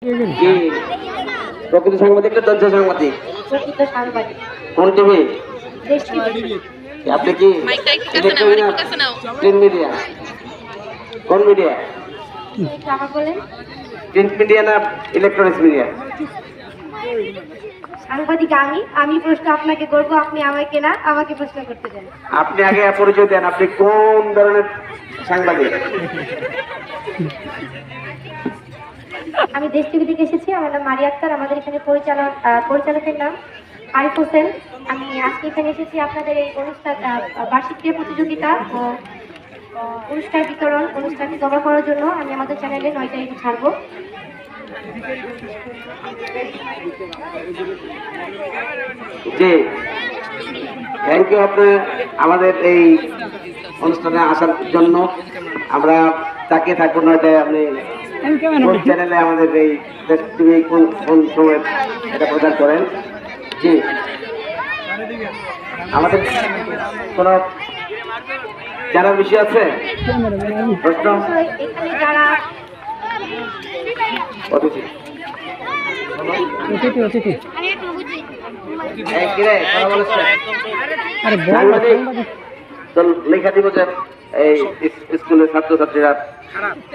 কি প্রকৃত সাংবাদিক না তথ্য সাংবাদিক? প্রকৃত সাংবাদিক। কোন টিভি? দেশ টিভি। আপনি কি প্রিন্ট মিডিয়া? কোন মিডিয়া? একটু আবার বলেন। প্রিন্ট মিডিয়া না ইলেকট্রনিক্স মিডিয়া? সাংবাদিক আমি প্রশ্ন আপনাকে করব, আপনি আমাকে না আমাকে প্রশ্ন করতে দেন। আপনি আগে পরিচয় দেন, আপনি কোন ধরনের সাংবাদিক? আমি দেশ টিভি থেকে এসেছি, আমার নাম মারিয়া আক্তার, আমাদের এখানে পরিচালকের নাম আরিফ হোসেন। আমি আজকে এখানে এসেছি আপনাদের এই অনুষ্ঠান বার্ষিক ক্রীড়া প্রতিযোগিতা ও পুরস্কার বিতরণ অনুষ্ঠানটি কভার করার জন্য। আমি আমাদের চ্যানেলে 9 তারিখে ছাড়বো। জি, থ্যাংক ইউ আপনি আমাদের এই অনুষ্ঠানে আসার জন্য। আমরা তাকিয়ে থাকবো, নয়তো আপনি কোন চ্যানেলে আমাদের এই দেশ টিভি কোন সময় এটা প্রচার করেন। জি, আমাদের কোন জানার বিষয় আছে? প্রশ্ন? এখানে যারা অতিথি লেখা দিব যে এই স্কুলের ছাত্রছাত্রীরা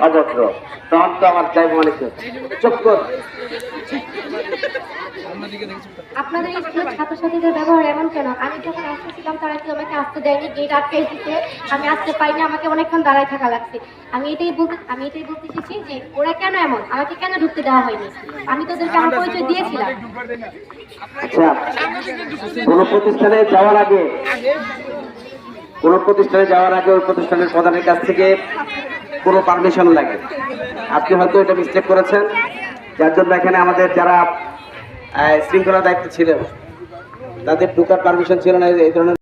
অভদ্র, তখন তো আমার যাইব মানে চুপ কর। আপনাদের স্কুলের ছাত্রছাত্রীদের ব্যবহার এমন কেন? আমি যখন আসতেছিলাম তারা কি আমাকে আসতে দেয়নি, গেট আটকাই দিতে, আমি আসতে পাইনি, আমাকে অনেকক্ষণ দাঁড়ায় থাকা লাগছে। আমি এটাই বলতে এসেছি যে ওরা কেন এমন, আমাকে কেন ঢুকতে দেওয়া হয়নি? আমি তোদেরকে আমার পরিচয় দিয়েছিলাম। আচ্ছা, কোন প্রতিষ্ঠানে যাওয়ার আগে ওই প্রতিষ্ঠানের প্রধানের কাছ থেকে কোনো পারমিশন লাগে। আপনি হয়তো এটা মিস্টেক করেছেন, যার জন্য এখানে আমাদের যারা শৃঙ্খলা দায়িত্ব ছিল তাদের ঢোকার পারমিশন ছিল না এই ধরনের